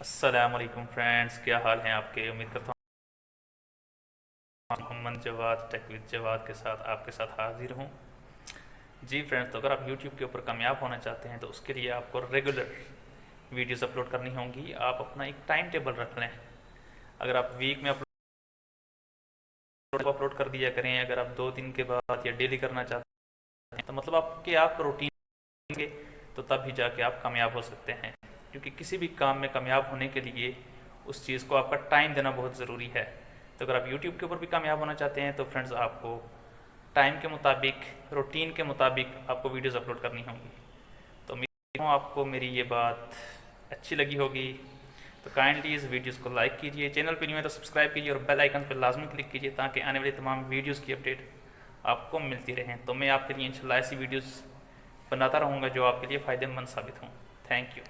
अस्सलाम वालेकुम फ्रेंड्स, क्या हाल हैं आपके। उम्मीद करता हूँ मोहम्मद जवाद टेक विद जवाद के साथ आपके साथ हाजिर हूँ। जी फ्रेंड्स, तो अगर आप यूट्यूब के ऊपर कामयाब होना चाहते हैं तो उसके लिए आपको रेगुलर वीडियोस अपलोड करनी होंगी। आप अपना एक टाइम टेबल रख लें। अगर आप वीक में अपलोड कर दिया करें, अगर आप 2 दिन के बाद या डेली करना चाहते हैं तो मतलब आप रूटीन देंगे तो तब ही जाके आप कामयाब हो सकते हैं। क्योंकि किसी भी काम में कामयाब होने के लिए उस चीज़ को आपका टाइम देना बहुत ज़रूरी है। तो अगर आप यूट्यूब के ऊपर भी कामयाब होना चाहते हैं तो फ्रेंड्स आपको टाइम के मुताबिक, रूटीन के मुताबिक आपको वीडियोस अपलोड करनी होंगी। तो उम्मीद हूँ आपको मेरी ये बात अच्छी लगी होगी। तो काइंडली इस वीडियोस को लाइक कीजिए, चैनल पर न्यू है तो सब्सक्राइब कीजिए और बेल आइकन पर लाजमी क्लिक कीजिए ताकि आने वाली तमाम वीडियोस की अपडेट आपको मिलती रहें। तो मैं आपके लिए इंशाल्लाह ऐसी वीडियोस बनाता रहूँगा जो आपके लिए फ़ायदेमंद साबित हों। Thank you.